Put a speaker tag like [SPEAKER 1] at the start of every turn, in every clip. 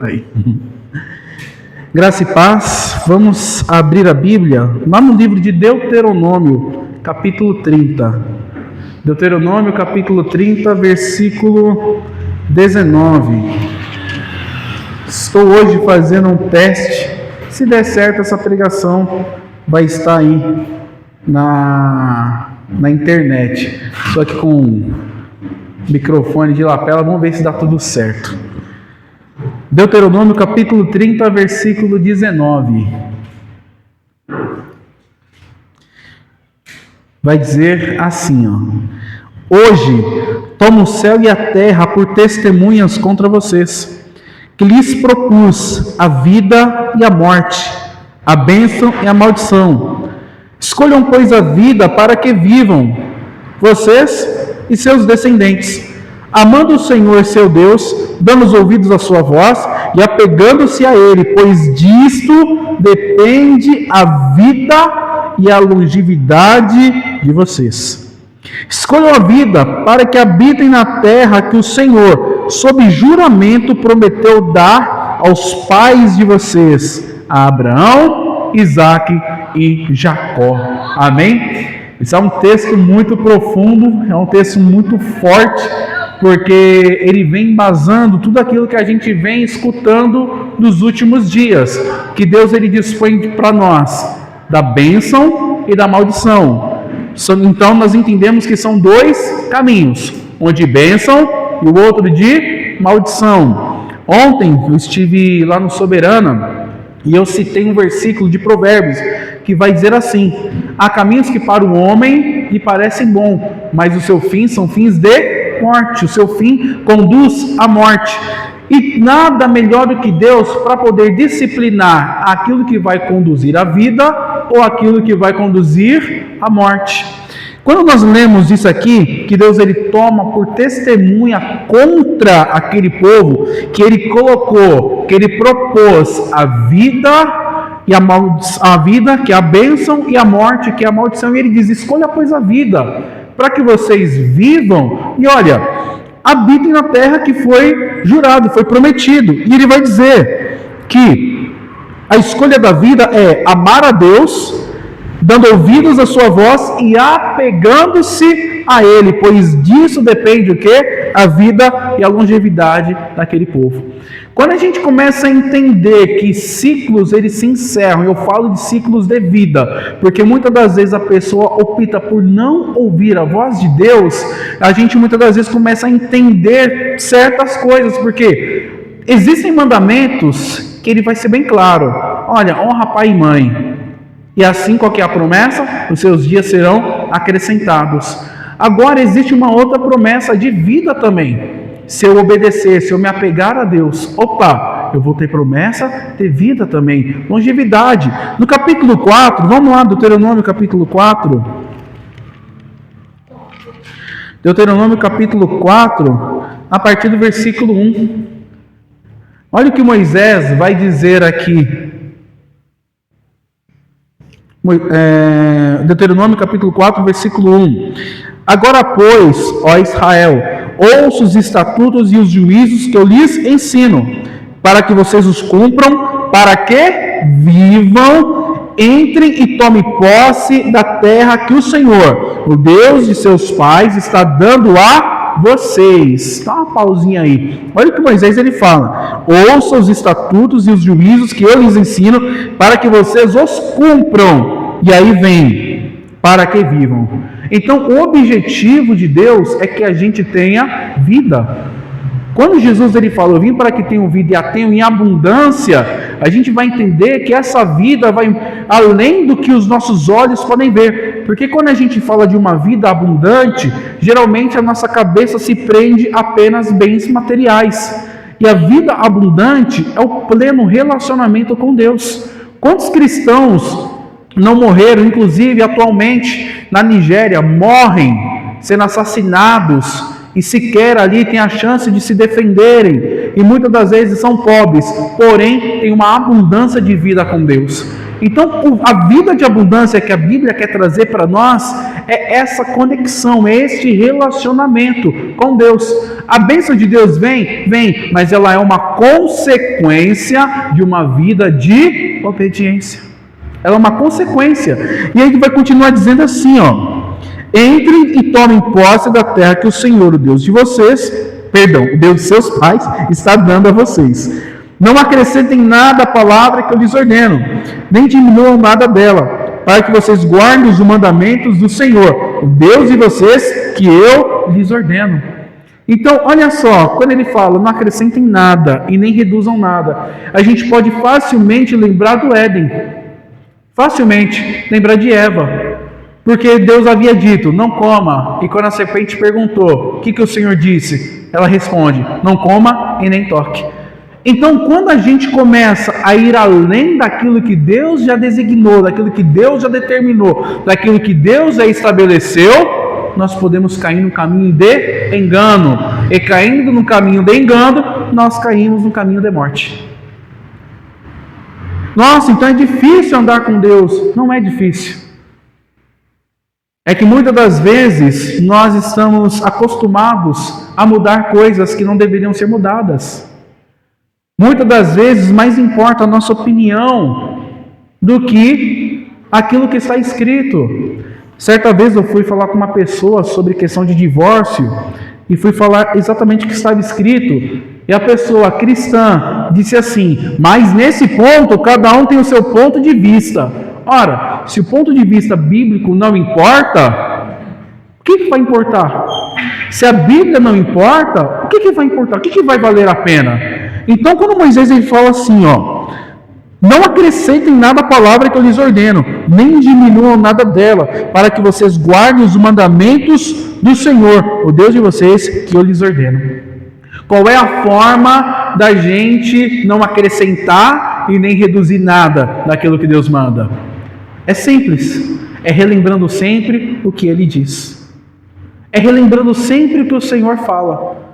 [SPEAKER 1] Aí. Graça e paz, vamos abrir a Bíblia lá no livro de Deuteronômio, capítulo 30. Deuteronômio, capítulo 30, versículo 19. Estou hoje fazendo um teste. Se der certo, essa pregação vai estar aí na internet. Só que com microfone de lapela, vamos ver se dá tudo certo. Deuteronômio capítulo 30, versículo 19. Vai dizer assim, ó: Hoje tomo o céu e a terra por testemunhas contra vocês, que lhes propus a vida e a morte, a bênção e a maldição. Escolham, pois, a vida para que vivam, vocês e seus descendentes, amando o Senhor seu Deus, dando os ouvidos à sua voz e apegando-se a Ele, pois disto depende a vida e a longevidade de vocês. Escolham a vida para que habitem na terra que o Senhor, sob juramento, prometeu dar aos pais de vocês, a Abraão, Isaque e Jacó. Amém? Esse é um texto muito profundo, é um texto muito forte, porque ele vem embasando tudo aquilo que a gente vem escutando nos últimos dias, que Deus ele dispõe para nós da bênção e da maldição. Então nós entendemos que são dois caminhos, um de bênção e o outro de maldição. Ontem eu estive lá no Soberana e eu citei um versículo de Provérbios que vai dizer assim: há caminhos que para o homem lhe parecem bons, mas o seu fim são fins de morte, o seu fim conduz à morte. E nada melhor do que Deus para poder disciplinar aquilo que vai conduzir à vida ou aquilo que vai conduzir à morte. Quando nós lemos isso aqui, que Deus ele toma por testemunha contra aquele povo, que ele colocou, que ele propôs a vida e a vida, que é a bênção, e a morte, que é a maldição, e ele diz: escolha, pois, a vida, para que vocês vivam, e olha, habitem na terra que foi jurado, foi prometido. E ele vai dizer que a escolha da vida é amar a Deus, dando ouvidos à sua voz e apegando-se a Ele, pois disso depende o quê? A vida e a longevidade daquele povo. Quando a gente começa a entender que ciclos eles se encerram, eu falo de ciclos de vida, porque muitas das vezes a pessoa opta por não ouvir a voz de Deus, a gente muitas das vezes começa a entender certas coisas, porque existem mandamentos que ele vai ser bem claro: olha, honra pai e mãe, e assim qual que é a promessa? Os seus dias serão acrescentados. Agora existe uma outra promessa de vida também. Se eu obedecer, se eu me apegar a Deus, opa, eu vou ter promessa, ter vida também, longevidade. No capítulo 4, vamos lá, Deuteronômio capítulo 4. Deuteronômio capítulo 4, a partir do versículo 1. Olha o que Moisés vai dizer aqui. Deuteronômio capítulo 4, versículo 1. Agora, pois, ó Israel, ouça os estatutos e os juízos que eu lhes ensino, para que vocês os cumpram, para que vivam, entrem e tomem posse da terra que o Senhor, o Deus de seus pais, está dando a vocês. Dá uma pausinha aí. Olha o que Moisés ele fala: ouça os estatutos e os juízos que eu lhes ensino, para que vocês os cumpram. E aí vem: para que vivam. Então o objetivo de Deus é que a gente tenha vida. Quando Jesus ele fala: eu vim para que tenham vida e a tenham em abundância, a gente vai entender que essa vida vai além do que os nossos olhos podem ver. Porque quando a gente fala de uma vida abundante, geralmente a nossa cabeça se prende apenas bens materiais. E a vida abundante é o pleno relacionamento com Deus. Quantos cristãos não morreram, inclusive atualmente na Nigéria, morrem sendo assassinados e sequer ali têm a chance de se defenderem, e muitas das vezes são pobres, porém têm uma abundância de vida com Deus. Então, a vida de abundância que a Bíblia quer trazer para nós é essa conexão, é este relacionamento com Deus. A bênção de Deus vem, mas ela é uma consequência de uma vida de obediência. Ela é uma consequência. E aí ele vai continuar dizendo assim, entrem e tomem posse da terra que o Senhor, o Deus de vocês, o Deus de seus pais, está dando a vocês. Não acrescentem nada à palavra que eu lhes ordeno, nem diminuam nada dela, para que vocês guardem os mandamentos do Senhor, o Deus de vocês, que eu lhes ordeno. Então, olha só, quando ele fala, não acrescentem nada e nem reduzam nada, a gente pode facilmente lembrar do Éden, facilmente lembrar de Eva, porque Deus havia dito, não coma, e quando a serpente perguntou, o que o Senhor disse? Ela responde, não coma e nem toque. Então, quando a gente começa a ir além daquilo que Deus já designou, daquilo que Deus já determinou, daquilo que Deus já estabeleceu, nós podemos cair no caminho de engano. E caindo no caminho de engano, nós caímos no caminho de morte. Nossa, então é difícil andar com Deus. Não é difícil. É que muitas das vezes nós estamos acostumados a mudar coisas que não deveriam ser mudadas. Muitas das vezes mais importa a nossa opinião do que aquilo que está escrito. Certa vez eu fui falar com uma pessoa sobre questão de divórcio e fui falar exatamente o que estava escrito. E a pessoa cristã disse assim, mas nesse ponto cada um tem o seu ponto de vista. Ora, se o ponto de vista bíblico não importa, o que vai importar? Se a Bíblia não importa, o que vai importar? O que vai valer a pena? Então, quando Moisés ele fala assim, não acrescentem nada à palavra que eu lhes ordeno, nem diminuam nada dela, para que vocês guardem os mandamentos do Senhor, o Deus de vocês, que eu lhes ordeno. Qual é a forma da gente não acrescentar e nem reduzir nada daquilo que Deus manda? É simples, é relembrando sempre o que Ele diz. É relembrando sempre o que o Senhor fala.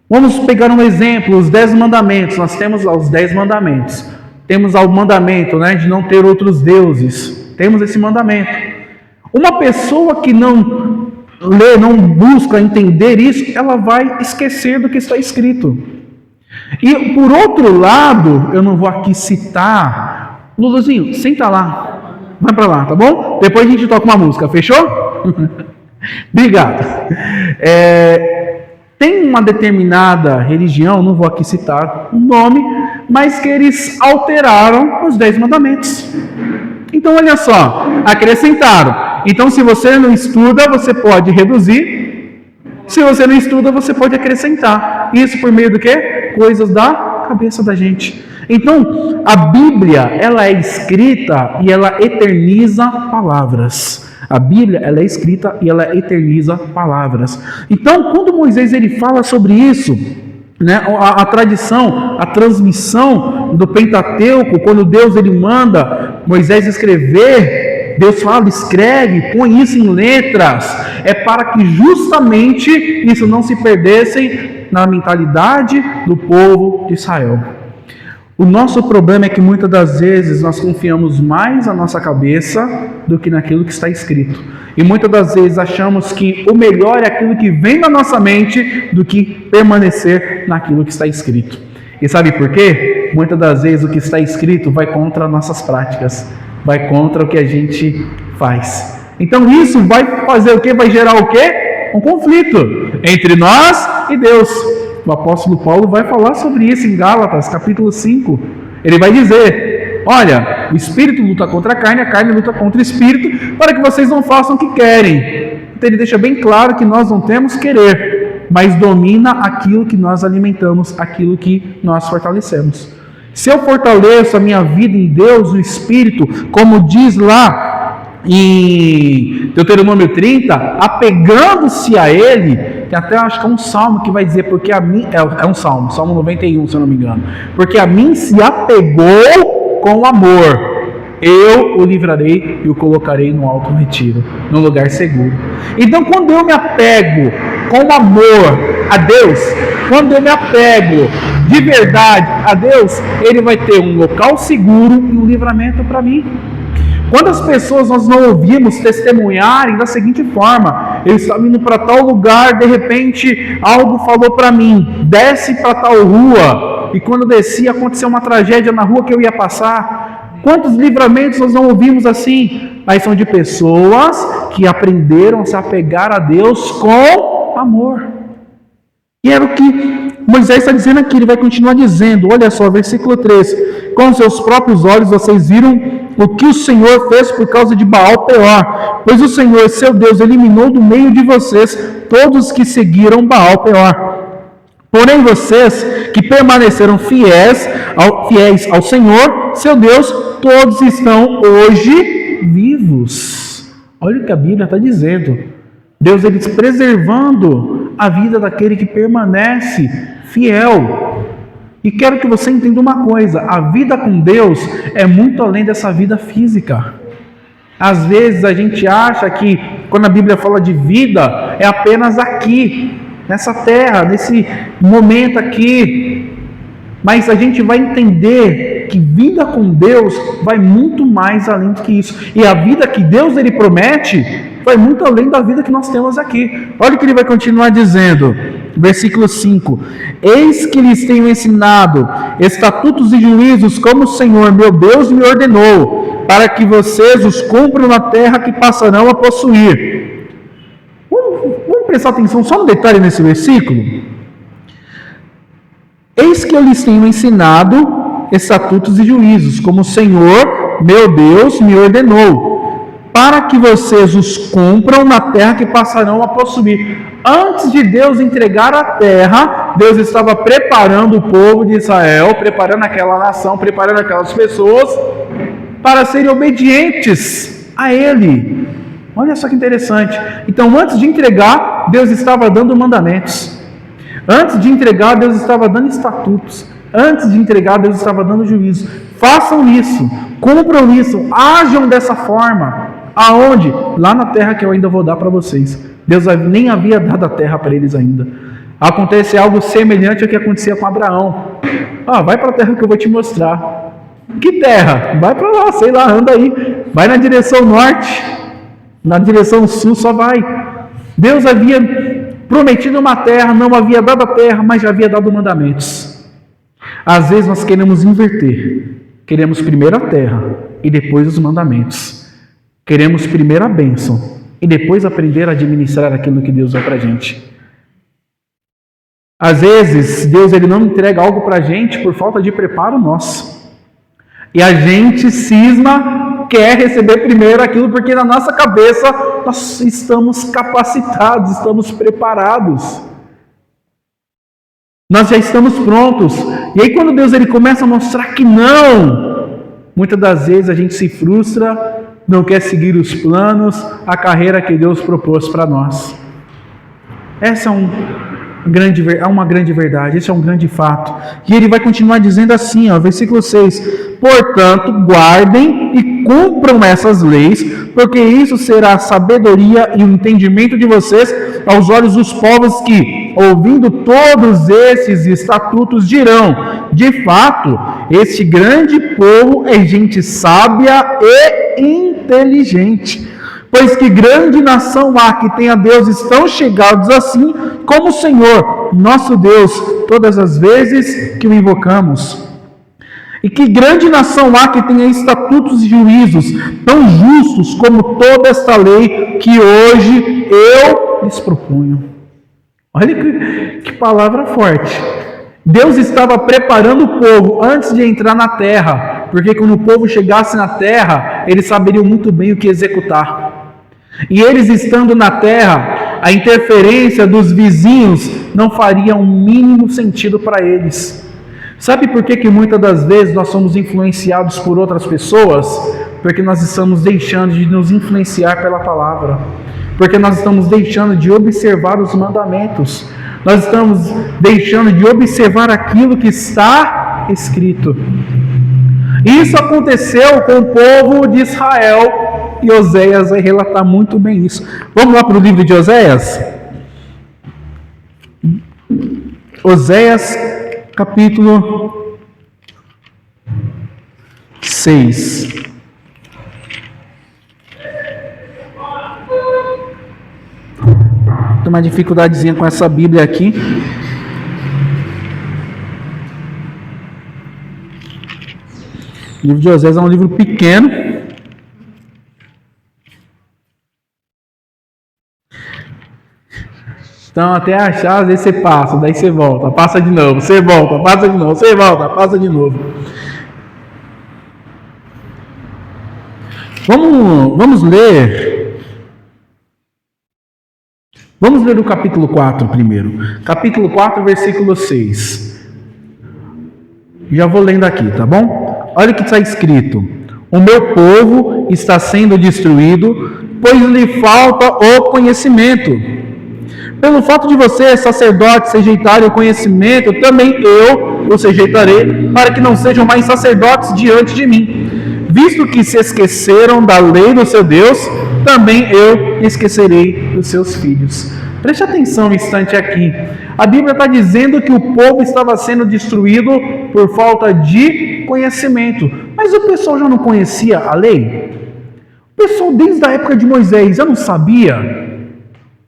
[SPEAKER 1] Vamos pegar um exemplo, os 10 mandamentos. Nós temos os 10 mandamentos. Temos o mandamento, de não ter outros deuses. Temos esse mandamento. Uma pessoa que não lê, não busca entender isso, ela vai esquecer do que está escrito. E por outro lado, eu não vou aqui citar. Luluzinho, senta lá. Vai para lá, tá bom? Depois a gente toca uma música, fechou? Obrigado. Tem uma determinada religião, não vou aqui citar o nome, mas que eles alteraram os 10 mandamentos. Então, olha só, acrescentaram. Então, se você não estuda, você pode reduzir. Se você não estuda, você pode acrescentar. Isso por meio do quê? Coisas da cabeça da gente. Então, a Bíblia, ela é escrita e ela eterniza palavras. A Bíblia, ela é escrita e ela eterniza palavras. Então, quando Moisés ele fala sobre isso, a tradição, a transmissão do Pentateuco, quando Deus ele manda Moisés escrever, Deus fala, escreve, põe isso em letras, é para que justamente isso não se perdesse na mentalidade do povo de Israel. O nosso problema é que muitas das vezes nós confiamos mais na nossa cabeça do que naquilo que está escrito. E muitas das vezes achamos que o melhor é aquilo que vem na nossa mente do que permanecer naquilo que está escrito. E sabe por quê? Muitas das vezes o que está escrito vai contra nossas práticas, vai contra o que a gente faz. Então isso vai fazer o quê? Vai gerar o quê? Um conflito entre nós e Deus. O apóstolo Paulo vai falar sobre isso em Gálatas, capítulo 5. Ele vai dizer, olha, o espírito luta contra a carne luta contra o espírito, para que vocês não façam o que querem. Então ele deixa bem claro que nós não temos querer, mas domina aquilo que nós alimentamos, aquilo que nós fortalecemos. Se eu fortaleço a minha vida em Deus, no Espírito, como diz lá em Deuteronômio 30, apegando-se a Ele, tem até acho que é um salmo que vai dizer, porque a mim, é um salmo, Salmo 91, se eu não me engano, porque a mim se apegou com amor, eu o livrarei e o colocarei no alto retiro, no lugar seguro. Então quando eu me apego com amor a Deus, quando eu me apego de verdade a Deus, Ele vai ter um local seguro e um livramento para mim. Quantas pessoas nós não ouvimos testemunharem da seguinte forma: eu estava indo para tal lugar, de repente algo falou para mim, desce para tal rua, e quando desci aconteceu uma tragédia na rua que eu ia passar. Quantos livramentos nós não ouvimos assim? Mas são de pessoas que aprenderam a se apegar a Deus com amor. E era o que Moisés está dizendo aqui, ele vai continuar dizendo, olha só, versículo 3: com seus próprios olhos vocês viram o que o Senhor fez por causa de Baal-peor, pois o Senhor, seu Deus, eliminou do meio de vocês todos que seguiram Baal-peor. Porém vocês que permaneceram fiéis ao Senhor, seu Deus, todos estão hoje vivos. Olha o que a Bíblia está dizendo. Deus, ele preservando a vida daquele que permanece fiel. E quero que você entenda uma coisa: a vida com Deus é muito além dessa vida física. Às vezes a gente acha que quando a Bíblia fala de vida, é apenas aqui, nessa terra, nesse momento aqui. Mas a gente vai entender que vida com Deus vai muito mais além do que isso. E a vida que Deus, ele promete, vai muito além da vida que nós temos aqui. Olha o que ele vai continuar dizendo, versículo 5: eis que lhes tenho ensinado estatutos e juízos como o Senhor meu Deus me ordenou, para que vocês os cumpram na terra que passarão a possuir. Vamos prestar atenção só no detalhe nesse versículo. Eis que eu lhes tenho ensinado estatutos e juízos como o Senhor meu Deus me ordenou, para que vocês os cumpram na terra que passarão a possuir. Antes de Deus entregar a terra, Deus estava preparando o povo de Israel, preparando aquela nação, preparando aquelas pessoas para serem obedientes a Ele. Olha só que interessante. Então, antes de entregar, Deus estava dando mandamentos. Antes de entregar, Deus estava dando estatutos. Antes de entregar, Deus estava dando juízo. Façam isso, cumpram isso, ajam dessa forma. Aonde? Lá na terra que eu ainda vou dar para vocês. Deus nem havia dado a terra para eles ainda. Acontece algo semelhante ao que acontecia com Abraão. Vai para a terra que eu vou te mostrar. Que terra? Vai para lá, sei lá, anda aí. Vai na direção norte, na direção sul, só vai. Deus havia prometido uma terra, não havia dado a terra, mas já havia dado mandamentos. Às vezes nós queremos inverter. Queremos primeiro a terra e depois os mandamentos. Queremos primeiro a bênção e depois aprender a administrar aquilo que Deus dá para a gente. Às vezes, Deus, ele não entrega algo para a gente por falta de preparo nosso. E a gente cisma, quer receber primeiro aquilo porque na nossa cabeça nós estamos capacitados, estamos preparados. Nós já estamos prontos. E aí quando Deus, ele começa a mostrar que não, muitas das vezes a gente se frustra, não quer seguir os planos, a carreira que Deus propôs para nós. Essa é uma grande verdade, esse é um grande fato. E ele vai continuar dizendo assim, versículo 6: portanto, guardem e cumpram essas leis, porque isso será a sabedoria e o entendimento de vocês aos olhos dos povos que, ouvindo todos esses estatutos, dirão: de fato, este grande povo é gente sábia e inteligente. Pois que grande nação há que tenha deuses tão chegados assim como o Senhor, nosso Deus, todas as vezes que o invocamos. E que grande nação há que tenha estatutos e juízos tão justos como toda esta lei que hoje eu lhes proponho. Olha que palavra forte. Deus estava preparando o povo antes de entrar na terra, porque quando o povo chegasse na terra, eles saberiam muito bem o que executar. E eles estando na terra, a interferência dos vizinhos não faria um mínimo sentido para eles. Sabe por que muitas das vezes nós somos influenciados por outras pessoas? Porque nós estamos deixando de nos influenciar pela palavra. Porque nós estamos deixando de observar os mandamentos. Nós estamos deixando de observar aquilo que está escrito. Isso aconteceu com o povo de Israel. E Oséias vai relatar muito bem isso. Vamos lá para o livro de Oséias? Oséias, capítulo 6. Tem uma dificuldadezinha com essa Bíblia aqui. O livro de Oséias é um livro pequeno. Então, até achar, às vezes você passa, daí você volta, passa de novo, você volta, passa de novo, você volta, passa de novo. Vamos ler. Vamos ler o capítulo 4 primeiro. Capítulo 4, versículo 6. Já vou lendo aqui, tá bom? Olha o que está escrito. O meu povo está sendo destruído, pois lhe falta o conhecimento. Pelo fato de você, sacerdotes, rejeitarem o conhecimento, também eu os rejeitarei, para que não sejam mais sacerdotes diante de mim. Visto que se esqueceram da lei do seu Deus, também eu esquecerei dos seus filhos. Preste atenção um instante aqui. A Bíblia está dizendo que o povo estava sendo destruído por falta de conhecimento. Mas o pessoal já não conhecia a lei? O pessoal desde a época de Moisés já não sabia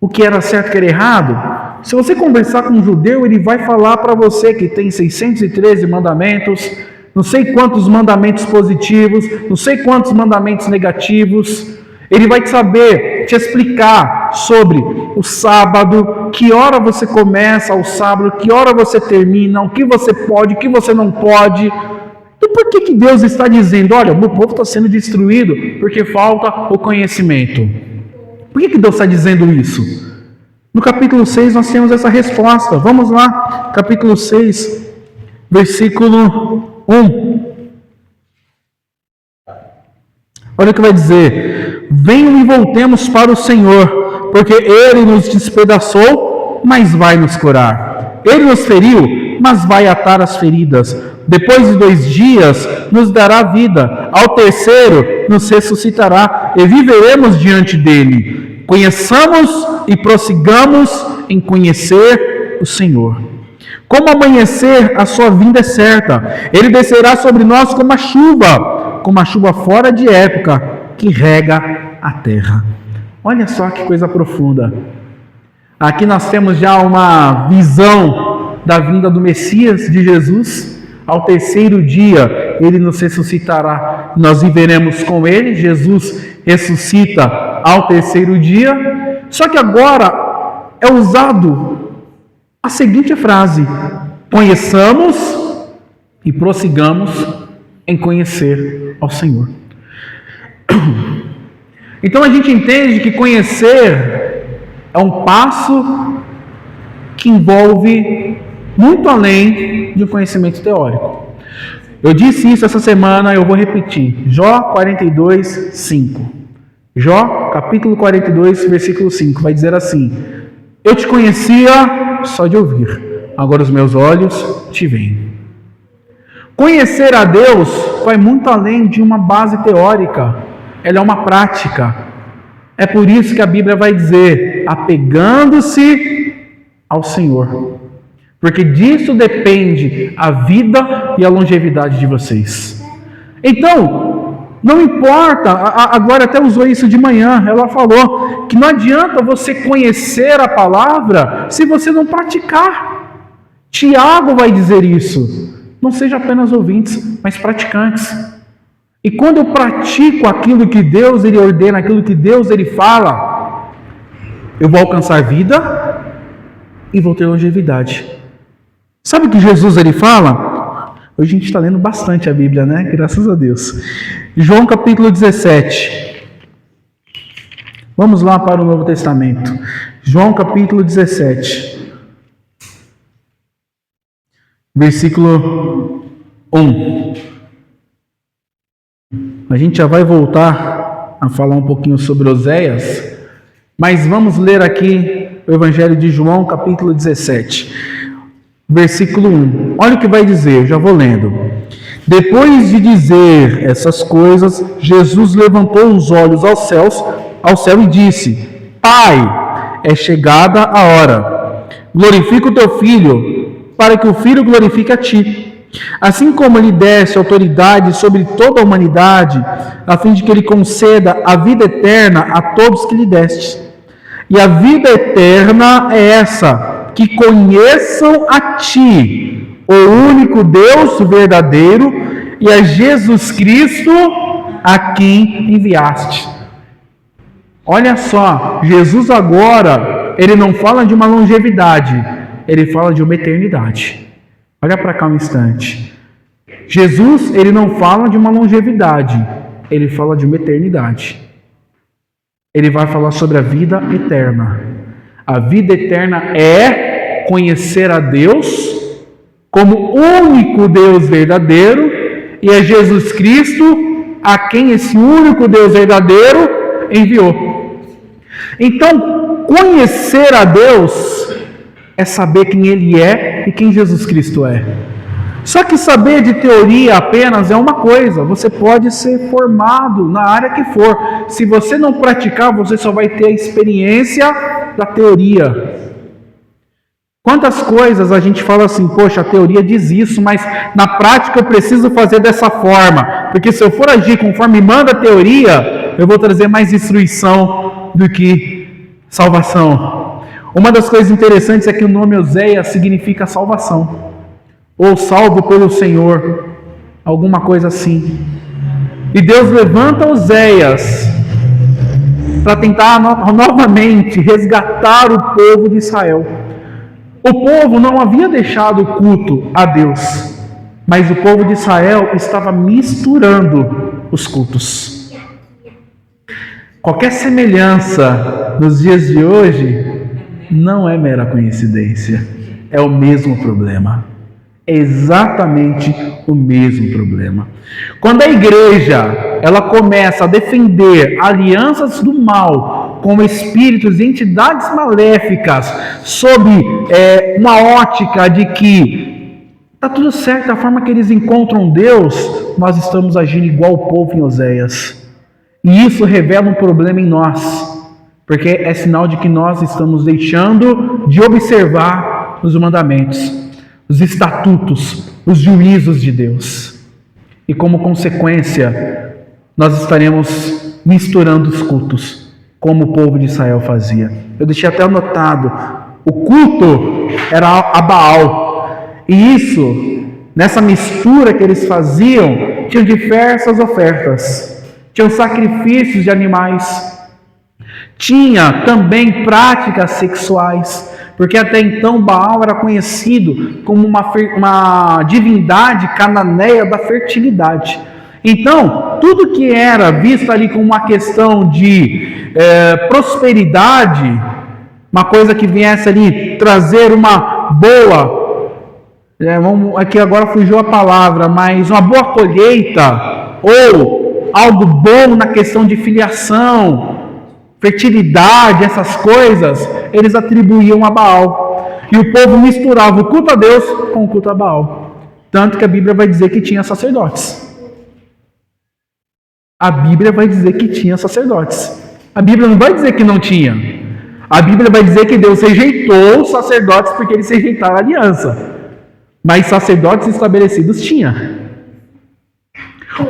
[SPEAKER 1] o que era certo e o que era errado? Se você conversar com um judeu, ele vai falar para você que tem 613 mandamentos, não sei quantos mandamentos positivos, não sei quantos mandamentos negativos. Ele vai te explicar sobre o sábado, que hora você começa o sábado, que hora você termina, o que você pode, o que você não pode. E por que Deus está dizendo, olha, o meu povo está sendo destruído porque falta o conhecimento? Por que Deus está dizendo isso? No capítulo 6 nós temos essa resposta. Vamos lá, capítulo 6, versículo 1. Olha o que vai dizer. Venham e voltemos para o Senhor, porque Ele nos despedaçou, mas vai nos curar. Ele nos feriu, mas vai atar as feridas. Depois de 2 dias nos dará vida. Ao terceiro nos ressuscitará e viveremos diante dele. Conheçamos e prossigamos em conhecer o Senhor. Como amanhecer, a sua vinda é certa. Ele descerá sobre nós como a chuva fora de época, que rega a terra. Olha só que coisa profunda. Aqui nós temos já uma visão da vinda do Messias, de Jesus. Ao terceiro dia, ele nos ressuscitará. Nós viveremos com ele. Jesus ressuscita ao terceiro dia. Só que agora é usado a seguinte frase: conheçamos e prossigamos em conhecer ao Senhor. Então a gente entende que conhecer é um passo que envolve muito além de um conhecimento teórico. Eu disse isso essa semana, eu vou repetir. Jó 42, 5. Jó, capítulo 42, versículo 5, vai dizer assim: eu te conhecia só de ouvir, agora os meus olhos te veem. Conhecer a Deus vai muito além de uma base teórica, ela é uma prática. É por isso que a Bíblia vai dizer, apegando-se ao Senhor, porque disso depende a vida e a longevidade de vocês. Então, não importa, a Glória até usou isso de manhã, ela falou que não adianta você conhecer a palavra se você não praticar. Tiago vai dizer isso, não seja apenas ouvintes, mas praticantes. E quando eu pratico aquilo que Deus ele ordena, aquilo que Deus ele fala, eu vou alcançar vida e vou ter longevidade. Sabe o que Jesus ele fala? Hoje a gente está lendo bastante a Bíblia, né? Graças a Deus. João capítulo 17. Vamos lá para o Novo Testamento. João capítulo 17. Versículo 1. A gente já vai voltar a falar um pouquinho sobre Oséias, mas vamos ler aqui o Evangelho de João capítulo 17. Versículo 1. Olha o que vai dizer, já vou lendo. Depois de dizer essas coisas, Jesus levantou os olhos ao céu e disse: Pai, é chegada a hora. Glorifica o teu Filho, para que o Filho glorifique a ti. Assim como lhe deste autoridade sobre toda a humanidade, a fim de que ele conceda a vida eterna a todos que lhe deste. E a vida eterna é essa, que conheçam a ti, o único Deus verdadeiro, e a Jesus Cristo, a quem enviaste. Olha só, Jesus agora, ele não fala de uma longevidade, ele fala de uma eternidade. Olha para cá um instante. Jesus, ele não fala de uma longevidade, ele fala de uma eternidade. Ele vai falar sobre a vida eterna. A vida eterna é conhecer a Deus como único Deus verdadeiro e é Jesus Cristo a quem esse único Deus verdadeiro enviou. Então, conhecer a Deus é saber quem Ele é e quem Jesus Cristo é. Só que saber de teoria apenas é uma coisa. Você pode ser formado na área que for. Se você não praticar, você só vai ter a experiência da teoria. Quantas coisas a gente fala assim, poxa, a teoria diz isso, mas na prática eu preciso fazer dessa forma. Porque se eu for agir conforme manda a teoria, eu vou trazer mais destruição do que salvação. Uma das coisas interessantes é que o nome Oséias significa salvação. Ou salvo pelo Senhor, alguma coisa assim. E Deus levanta Oséias para tentar novamente resgatar o povo de Israel. O povo não havia deixado o culto a Deus, mas o povo de Israel estava misturando os cultos. Qualquer semelhança nos dias de hoje não é mera coincidência, é o mesmo problema. É exatamente o mesmo problema. Quando a igreja ela começa a defender alianças do mal com espíritos e entidades maléficas sob uma ótica de que está tudo certo da forma que eles encontram Deus, nós estamos agindo igual o povo em Oséias. E isso revela um problema em nós, porque é sinal de que nós estamos deixando de observar os mandamentos, os estatutos, os juízos de Deus. E como consequência, nós estaremos misturando os cultos, como o povo de Israel fazia. Eu deixei até anotado, o culto era a Baal. E isso, nessa mistura que eles faziam, tinha diversas ofertas. Tinham sacrifícios de animais. Tinha também práticas sexuais. Porque até então Baal era conhecido como uma divindade cananeia da fertilidade. Então, tudo que era visto ali como uma questão de prosperidade, uma coisa que viesse ali trazer uma boa, aqui agora fugiu a palavra, mas uma boa colheita, ou algo bom na questão de filiação, fertilidade, essas coisas, eles atribuíam a Baal. E o povo misturava o culto a Deus com o culto a Baal. Tanto que a Bíblia vai dizer que tinha sacerdotes. A Bíblia vai dizer que tinha sacerdotes. A Bíblia não vai dizer que não tinha. A Bíblia vai dizer que Deus rejeitou os sacerdotes porque eles rejeitaram a aliança. Mas sacerdotes estabelecidos tinha.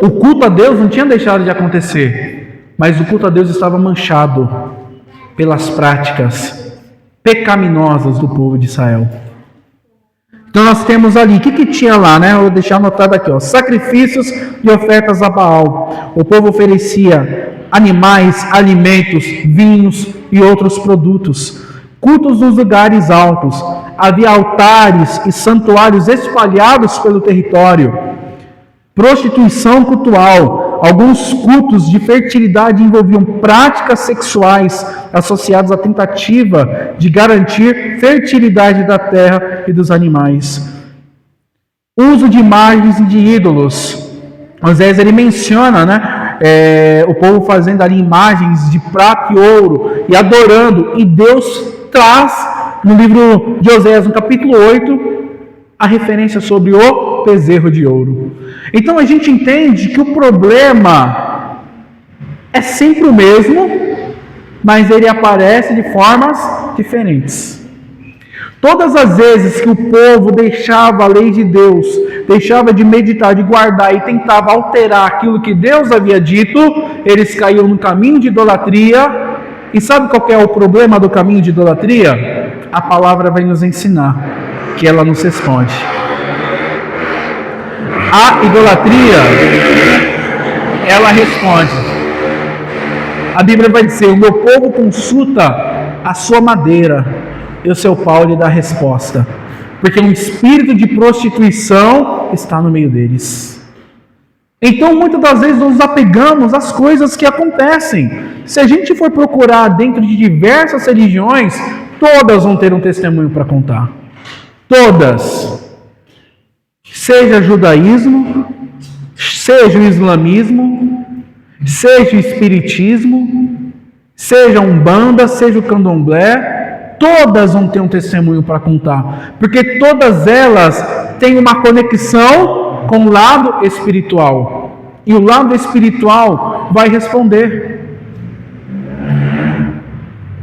[SPEAKER 1] O culto a Deus não tinha deixado de acontecer. Mas o culto a Deus estava manchado pelas práticas pecaminosas do povo de Israel. Então nós temos ali, o que tinha lá, né? Eu vou deixar anotado aqui, sacrifícios e ofertas a Baal. O povo oferecia animais, alimentos, vinhos e outros produtos. Cultos nos lugares altos. Havia altares e santuários espalhados pelo território. Prostituição cultual. Alguns cultos de fertilidade envolviam práticas sexuais associadas à tentativa de garantir fertilidade da terra e dos animais. Uso de imagens e de ídolos. Moisés ele menciona, o povo fazendo ali imagens de prata e ouro e adorando. E Deus traz no livro de Oséias, no capítulo 8, a referência sobre o bezerro de ouro. Então a gente entende que o problema é sempre o mesmo, mas ele aparece de formas diferentes. Todas as vezes que o povo deixava a lei de Deus, deixava de meditar, de guardar e tentava alterar aquilo que Deus havia dito, eles caíam no caminho de idolatria. E sabe qual que é o problema do caminho de idolatria? A palavra vai nos ensinar que ela nos responde. A idolatria, ela responde. A Bíblia vai dizer: o meu povo consulta a sua madeira, e o seu pau lhe dá resposta, porque um espírito de prostituição está no meio deles. Então, muitas das vezes, nos apegamos às coisas que acontecem. Se a gente for procurar dentro de diversas religiões, todas vão ter um testemunho para contar. Todas. Seja judaísmo, seja o islamismo, seja o espiritismo, seja a umbanda, seja o candomblé, todas vão ter um testemunho para contar, porque todas elas têm uma conexão com o lado espiritual, e o lado espiritual vai responder.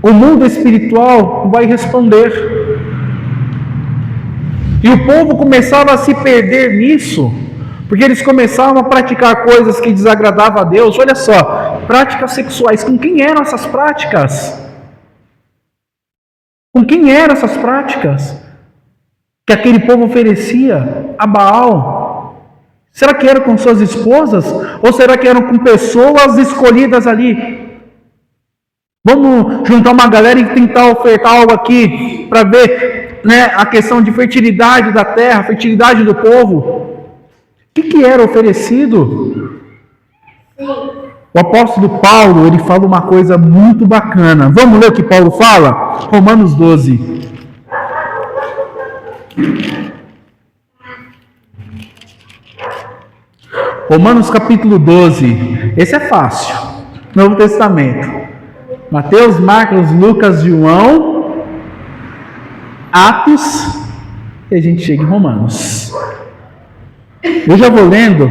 [SPEAKER 1] O mundo espiritual vai responder. E o povo começava a se perder nisso, porque eles começavam a praticar coisas que desagradavam a Deus. Olha só, práticas sexuais. Com quem eram essas práticas? Com quem eram essas práticas que aquele povo oferecia a Baal? Será que eram com suas esposas? Ou será que eram com pessoas escolhidas ali? Vamos juntar uma galera e tentar ofertar algo aqui para ver, né, a questão de fertilidade da terra, fertilidade do povo. O que era oferecido? O apóstolo Paulo, ele fala uma coisa muito bacana. Vamos ler o que Paulo fala? Romanos 12. Romanos capítulo 12. Esse é fácil. Novo Testamento. Mateus, Marcos, Lucas, João, Atos, e a gente chega em Romanos. Eu já vou lendo.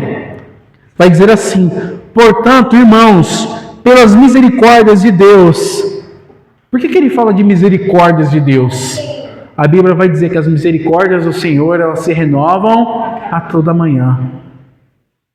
[SPEAKER 1] Vai dizer assim: portanto, irmãos, pelas misericórdias de Deus. Por que ele fala de misericórdias de Deus? A Bíblia vai dizer que as misericórdias do Senhor, elas se renovam a toda manhã.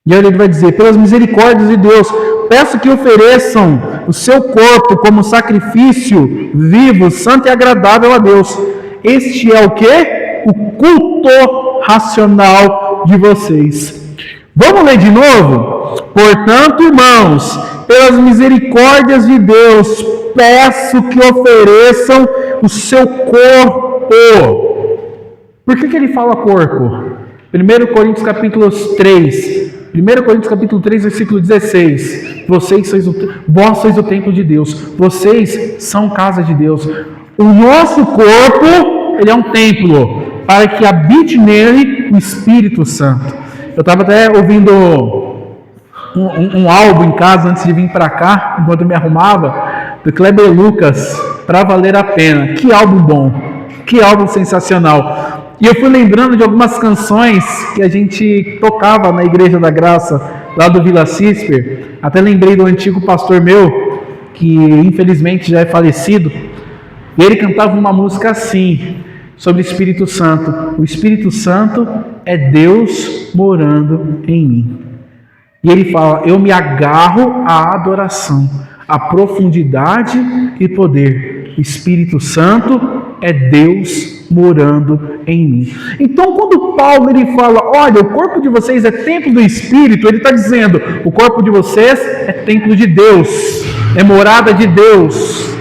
[SPEAKER 1] E aí ele vai dizer: pelas misericórdias de Deus, peço que ofereçam o seu corpo como sacrifício vivo, santo e agradável a Deus. Este é o quê? O culto racional de vocês. Vamos ler de novo? Portanto, irmãos, pelas misericórdias de Deus, peço que ofereçam o seu corpo. Por que ele fala corpo? 1 Coríntios capítulo 3. 1 Coríntios capítulo 3, versículo 16. Vós sois o templo de Deus. Vocês são casa de Deus. O nosso corpo, ele é um templo, para que habite nele o Espírito Santo. Eu estava até ouvindo um álbum em casa antes de vir para cá, enquanto eu me arrumava, do Kleber Lucas, Pra Valer a Pena. Que álbum bom, que álbum sensacional. E eu fui lembrando de algumas canções que a gente tocava na Igreja da Graça, lá do Vila Cisper. Até lembrei do antigo pastor meu, que infelizmente já é falecido. E ele cantava uma música assim, sobre o Espírito Santo. O Espírito Santo é Deus morando em mim. E ele fala: eu me agarro à adoração, à profundidade e poder. O Espírito Santo é Deus morando em mim. Então, quando Paulo ele fala: olha, o corpo de vocês é templo do Espírito, ele está dizendo: o corpo de vocês é templo de Deus, é morada de Deus.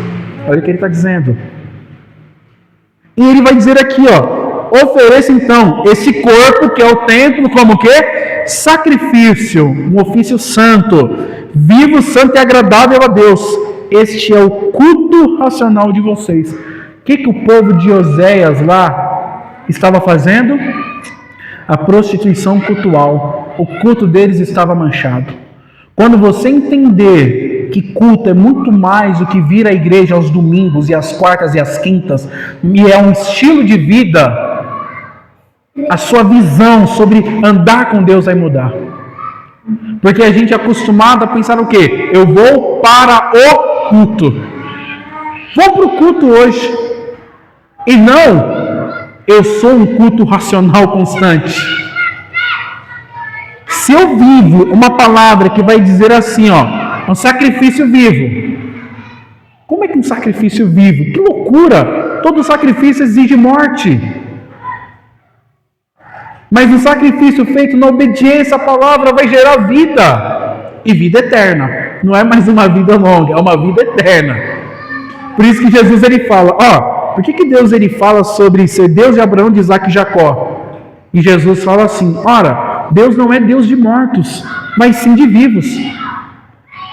[SPEAKER 1] Olha o que ele está dizendo. E ele vai dizer aqui, ofereça então esse corpo, que é o templo, como o quê? Sacrifício, um ofício santo, vivo, santo e agradável a Deus. Este é o culto racional de vocês. O que o povo de Oséias lá estava fazendo? A prostituição cultual. O culto deles estava manchado. Quando você entender que culto é muito mais do que vir à igreja aos domingos e às quartas e às quintas, e é um estilo de vida, a sua visão sobre andar com Deus vai mudar. Porque a gente é acostumado a pensar o quê? Eu vou para o culto. Vou para o culto hoje. E não eu sou um culto racional constante? Se eu vivo uma palavra que vai dizer assim, ó, um sacrifício vivo. Como é que um sacrifício vivo? Que loucura! Todo sacrifício exige morte. Mas um sacrifício feito na obediência à palavra vai gerar vida. E vida eterna. Não é mais uma vida longa, é uma vida eterna. Por isso que Jesus ele fala, ó, por que Deus ele fala sobre ser Deus de Abraão, de Isaac e Jacó? E Jesus fala assim, ora, Deus não é Deus de mortos, mas sim de vivos.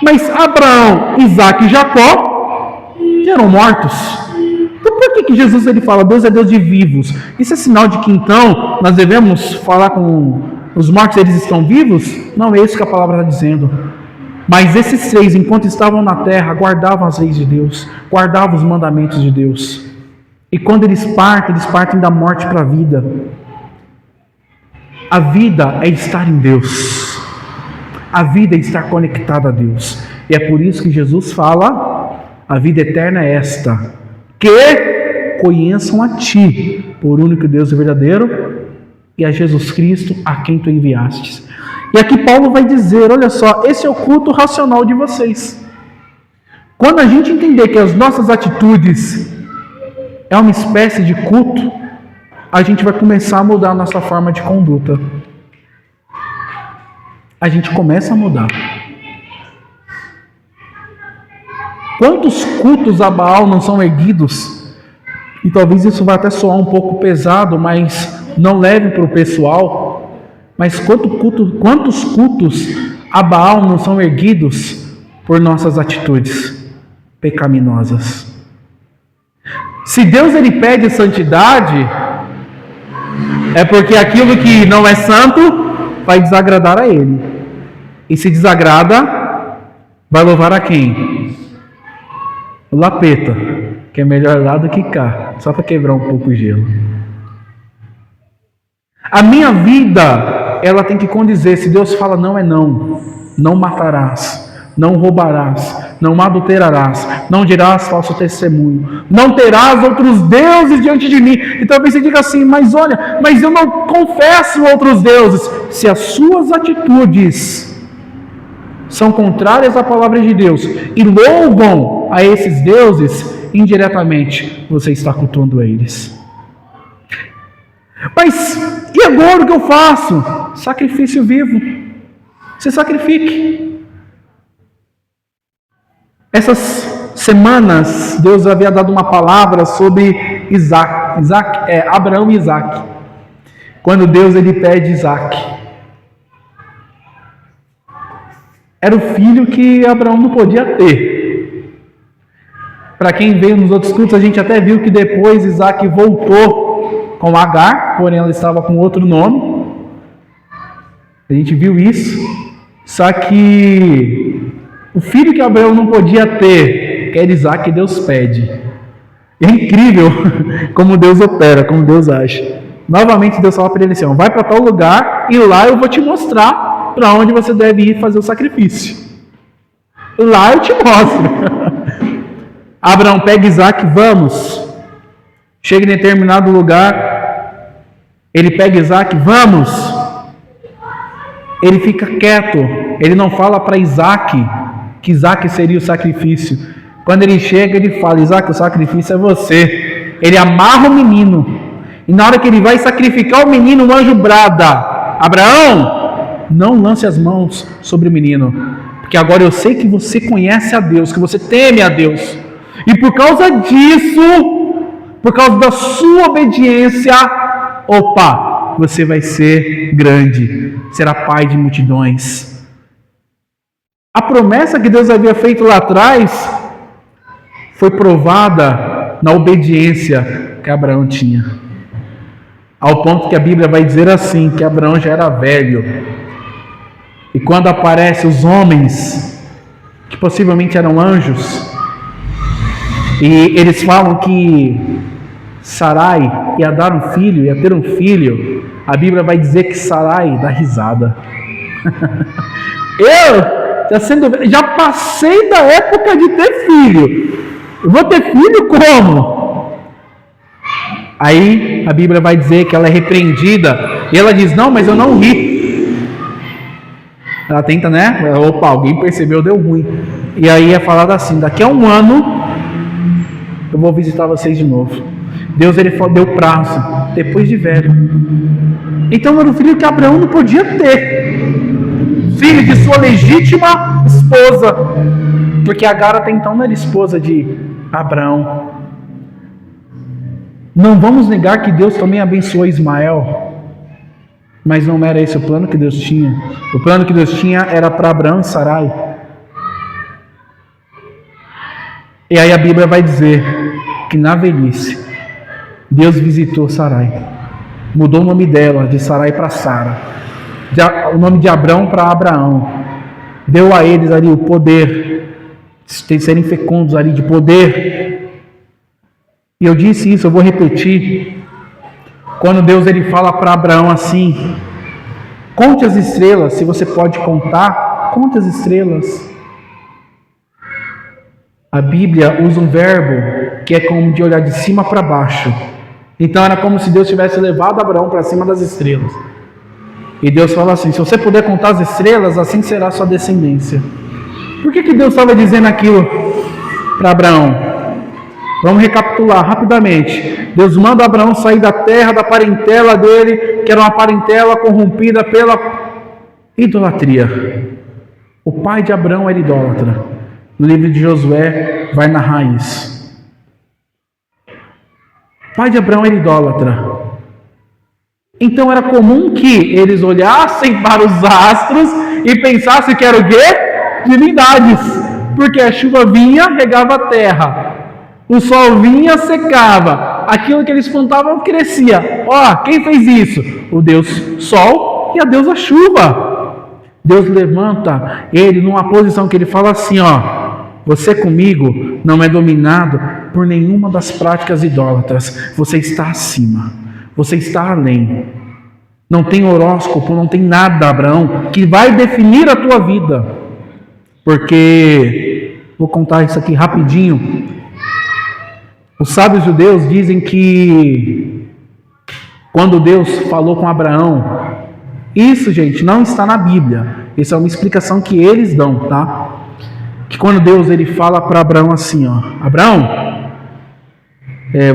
[SPEAKER 1] Mas Abraão, Isaac e Jacó eram mortos. Então por que Jesus ele fala, Deus é Deus de vivos? Isso é sinal de que então nós devemos falar com os mortos, eles estão vivos? Não é isso que a palavra está dizendo. Mas esses três, enquanto estavam na terra, guardavam as leis de Deus, guardavam os mandamentos de Deus. E quando eles partem da morte para a vida. A vida é estar em Deus. A vida é estar conectada a Deus. E é por isso que Jesus fala, a vida eterna é esta, que conheçam a Ti, por único Deus verdadeiro, e a Jesus Cristo, a quem Tu enviastes. E aqui Paulo vai dizer, olha só, esse é o culto racional de vocês. Quando a gente entender que as nossas atitudes é uma espécie de culto, a gente vai começar a mudar a nossa forma de conduta. A gente começa a mudar. Quantos cultos a Baal não são erguidos? E talvez isso vá até soar um pouco pesado, mas não leve para o pessoal. Mas quantos cultos a Baal não são erguidos por nossas atitudes pecaminosas? Se Deus ele pede santidade, é porque aquilo que não é santo vai desagradar a Ele. E se desagrada, vai louvar a quem? O lapeta, que é melhor lá do que cá, só para quebrar um pouco o gelo. A minha vida, ela tem que condizer. Se Deus fala não, é não. Não matarás, não roubarás, não adulterarás, não dirás falso testemunho, não terás outros deuses diante de mim. E talvez você diga assim, mas olha, mas eu não confesso outros deuses. Se as suas atitudes são contrárias à palavra de Deus e louvam a esses deuses, indiretamente você está cultuando eles. Mas e agora o que eu faço? Sacrifício vivo. Se sacrifique. Essas semanas Deus havia dado uma palavra sobre Abraão e Isaac. Quando Deus ele pede Isaac, era o filho que Abraão não podia ter. Para quem veio nos outros cultos, a gente até viu que depois Isaac voltou com Agar, porém ela estava com outro nome. A gente viu isso. Só que o filho que Abraão não podia ter, que era Isaac, Deus pede. É incrível como Deus opera, como Deus age. Novamente Deus fala para ele assim, vai para tal lugar e lá eu vou te mostrar para onde você deve ir fazer o sacrifício. Lá eu te mostro. Abraão pega Isaac, vamos. Chega em determinado lugar, ele pega Isaac, vamos. Ele fica quieto, ele não fala para Isaac que Isaac seria o sacrifício. Quando ele chega, ele fala, Isaac, o sacrifício é você. Ele amarra o menino, e na hora que ele vai sacrificar o menino, o anjo brada, Abraão, não lance as mãos sobre o menino, porque agora eu sei que você conhece a Deus, que você teme a Deus, e por causa disso, por causa da sua obediência, você vai ser grande, será pai de multidões. A promessa que Deus havia feito lá atrás foi provada na obediência que Abraão tinha. Ao ponto que a Bíblia vai dizer assim, que Abraão já era velho. E quando aparecem os homens, que possivelmente eram anjos, e eles falam que Sarai ia dar um filho, ia ter um filho, a Bíblia vai dizer que Sarai dá risada. Já passei da época de ter filho. Eu vou ter filho como? Aí a Bíblia vai dizer que ela é repreendida e ela diz: não, mas eu não ri. Ela tenta, né? Opa, alguém percebeu, deu ruim. E aí é falado assim: daqui a 1 ano eu vou visitar vocês de novo. Deus ele deu prazo, depois de velho. Então era o filho que Abraão não podia ter, filho de sua legítima esposa, porque Agar até então não era esposa de Abraão. Não vamos negar que Deus também abençoou Ismael, mas não era esse o plano que Deus tinha. O plano que Deus tinha era para Abraão e Sarai. E aí a Bíblia vai dizer que na velhice Deus visitou Sarai, mudou o nome dela de Sarai para Sara, o nome de Abrão para Abraão, deu a eles ali o poder de serem fecundos ali, de poder. E eu disse isso, eu vou repetir. Quando Deus ele fala para Abraão assim: conte as estrelas, se você pode contar, conte as estrelas. A Bíblia usa um verbo que é como de olhar de cima para baixo. Então era como se Deus tivesse levado Abraão para cima das estrelas. E Deus fala assim: se você puder contar as estrelas, assim será a sua descendência. Por que Deus estava dizendo aquilo para Abraão? Vamos recapitular rapidamente. Deus manda Abraão sair da terra, da parentela dele, que era uma parentela corrompida pela idolatria. O pai de Abraão era idólatra. No livro de Josué vai narrar isso. O pai de Abraão era idólatra. Então era comum que eles olhassem para os astros e pensassem que eram o quê? Divindades. Porque a chuva vinha, regava a terra. O sol vinha, secava. Aquilo que eles plantavam crescia. Ó, quem fez isso? O Deus Sol e a deusa Chuva. Deus levanta ele numa posição que ele fala assim: ó, você comigo não é dominado por nenhuma das práticas idólatras. Você está acima. Você está além. Não tem horóscopo, não tem nada, Abraão, que vai definir a tua vida. Porque, vou contar isso aqui rapidinho. Os sábios judeus dizem que quando Deus falou com Abraão, isso, gente, não está na Bíblia. Isso é uma explicação que eles dão, tá? Que quando Deus ele fala para Abraão assim, ó: Abraão,